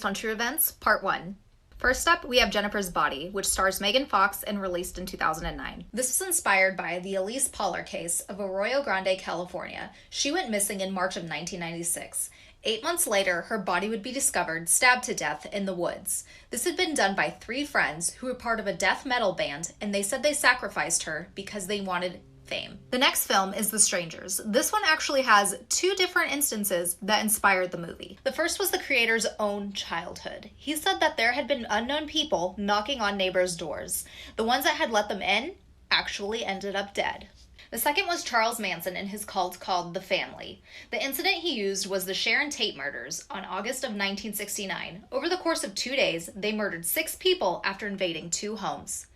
on true events, Part 1. First up, we have Jennifer's Body, which stars Megan Fox and released in 2009. This was inspired by the Elise Pollard case of Arroyo Grande, California. She went missing in March of 1996. 8 months later, her body would be discovered, stabbed to death, in the woods. This had been done by 3 friends who were part of a death metal band, and they said they sacrificed her because they wanted fame. The next film is The Strangers. This one actually has 2 different instances that inspired the movie. The first was the creator's own childhood. He said that there had been unknown people knocking on neighbors' doors. The ones that had let them in actually ended up dead. The second was Charles Manson and his cult called The Family. The incident he used was the Sharon Tate murders on August of 1969. Over the course of 2 days, they murdered 6 people after invading 2 homes.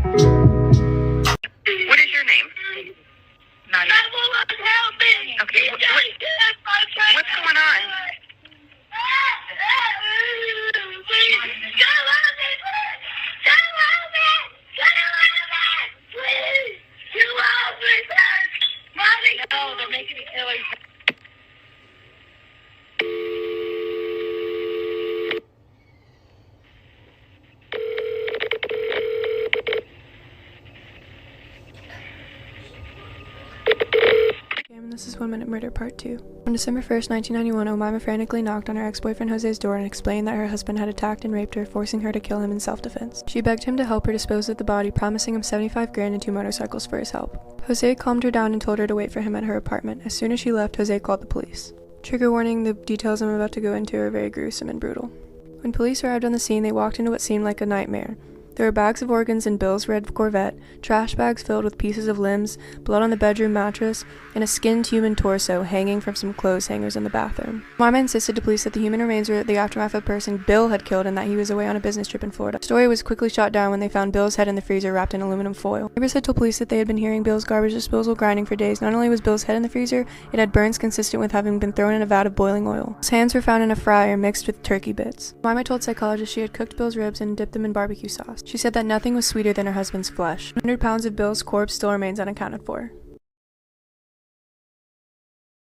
What is your name? None. Okay, what's going on? No, they're making me kill her. This is 1 Minute Murder Part 2. On December 1st, 1991, Omaima frantically knocked on her ex-boyfriend Jose's door and explained that her husband had attacked and raped her, forcing her to kill him in self-defense. She begged him to help her dispose of the body, promising him $75,000 and 2 motorcycles for his help. Jose calmed her down and told her to wait for him at her apartment. As soon as she left, Jose called the police. Trigger warning, the details I'm about to go into are very gruesome and brutal. When police arrived on the scene, they walked into what seemed like a nightmare. There were bags of organs in Bill's red Corvette, trash bags filled with pieces of limbs, blood on the bedroom mattress, and a skinned human torso hanging from some clothes hangers in the bathroom. Mama insisted to police that the human remains were the aftermath of a person Bill had killed and that he was away on a business trip in Florida. The story was quickly shot down when they found Bill's head in the freezer wrapped in aluminum foil. Neighbors had told police that they had been hearing Bill's garbage disposal grinding for days. Not only was Bill's head in the freezer, it had burns consistent with having been thrown in a vat of boiling oil. His hands were found in a fryer mixed with turkey bits. Mama told psychologists she had cooked Bill's ribs and dipped them in barbecue sauce. She said that nothing was sweeter than her husband's flesh. 100 pounds of Bill's corpse still remains unaccounted for.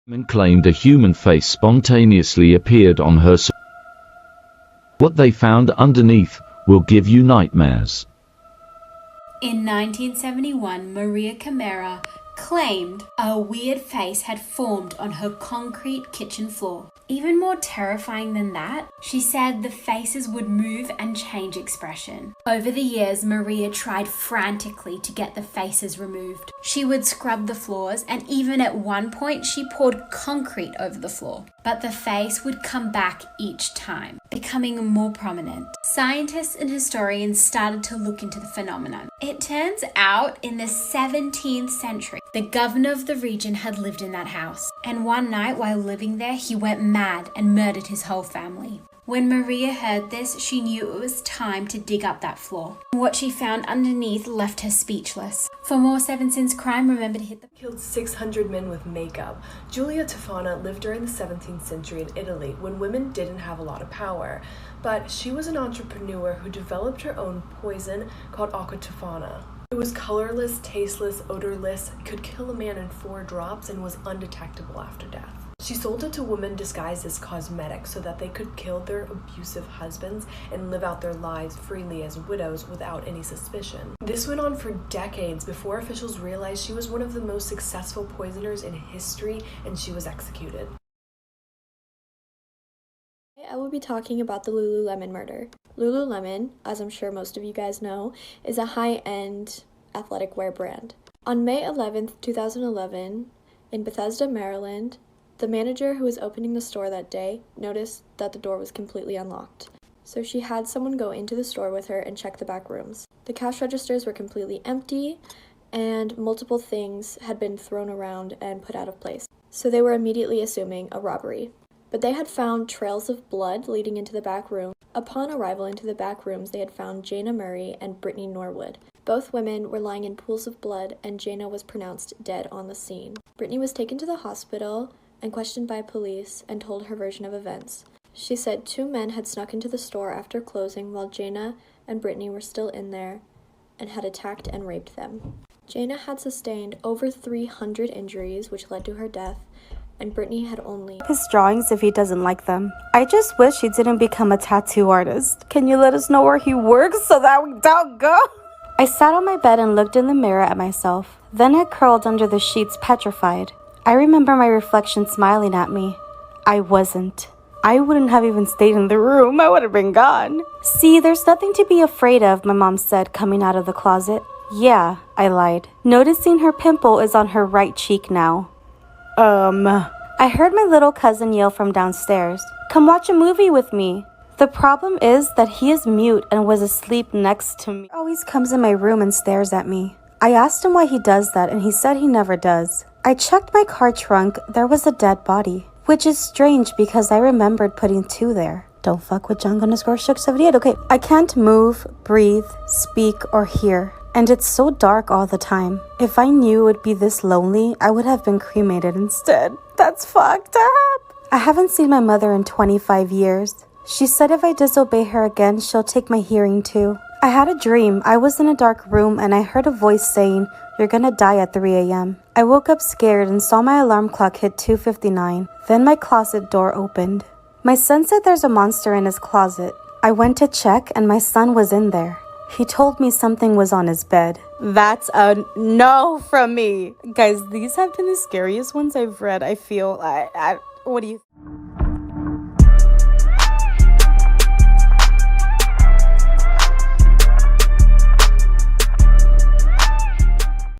Women claimed a human face spontaneously appeared on her. What they found underneath will give you nightmares. In 1971, Maria Camara claimed a weird face had formed on her concrete kitchen floor. Even more terrifying than that, she said the faces would move and change expression. Over the years, Maria tried frantically to get the faces removed. She would scrub the floors, and even at one point she poured concrete over the floor. But the face would come back each time, becoming more prominent. Scientists and historians started to look into the phenomenon. It turns out in the 17th century, the governor of the region had lived in that house. And one night while living there, he went mad and murdered his whole family. When Maria heard this, she knew it was time to dig up that floor. What she found underneath left her speechless. For more 7 Sins Crime, remember to hit the... Killed 600 men with makeup. Giulia Tofana lived during the 17th century in Italy when women didn't have a lot of power. But she was an entrepreneur who developed her own poison called acqua tofana. It was colorless, tasteless, odorless, could kill a man in 4 drops, and was undetectable after death. She sold it to women disguised as cosmetics so that they could kill their abusive husbands and live out their lives freely as widows without any suspicion. This went on for decades before officials realized she was one of the most successful poisoners in history, and she was executed. I will be talking about the Lululemon murder. Lululemon, as I'm sure most of you guys know, is a high-end athletic wear brand. On May 11th, 2011, in Bethesda, Maryland, the manager who was opening the store that day noticed that the door was completely unlocked. So she had someone go into the store with her and check the back rooms. The cash registers were completely empty, and multiple things had been thrown around and put out of place. So they were immediately assuming a robbery. But they had found trails of blood leading into the back room. Upon arrival into the back rooms, they had found Jana Murray and Brittany Norwood. Both women were lying in pools of blood, and Jana was pronounced dead on the scene. Brittany was taken to the hospital and questioned by police and told her version of events. She said 2 men had snuck into the store after closing while Jana and Brittany were still in there and had attacked and raped them. Jana had sustained over 300 injuries, which led to her death, and Brittany had only his drawings if he doesn't like them. I just wish he didn't become a tattoo artist. Can you let us know where he works so that we don't go? I sat on my bed and looked in the mirror at myself. Then I curled under the sheets, petrified. I remember my reflection smiling at me. I wasn't. I wouldn't have even stayed in the room. I would have been gone. See, there's nothing to be afraid of, my mom said, coming out of the closet. Yeah, I lied, noticing her pimple is on her right cheek now. I heard my little cousin yell from downstairs, "Come watch a movie with me." The problem is that he is mute and was asleep next to me. He always comes in my room and stares at me. I asked him why he does that and he said he never does. I checked my car trunk. There was a dead body, which is strange because I remembered putting 2 there. Don't fuck with Jung_Shook78. Okay, I can't move, breathe, speak, or hear. And it's so dark all the time. If I knew it would be this lonely, I would have been cremated instead. That's fucked up. I haven't seen my mother in 25 years. She said if I disobey her again, she'll take my hearing too. I had a dream. I was in a dark room and I heard a voice saying, "You're gonna die at 3 a.m. I woke up scared and saw my alarm clock hit 2:59. Then my closet door opened. My son said there's a monster in his closet. I went to check and my son was in there. He told me something was on his bed. That's a no from me. Guys, these have been the scariest ones I've read, I feel. What do you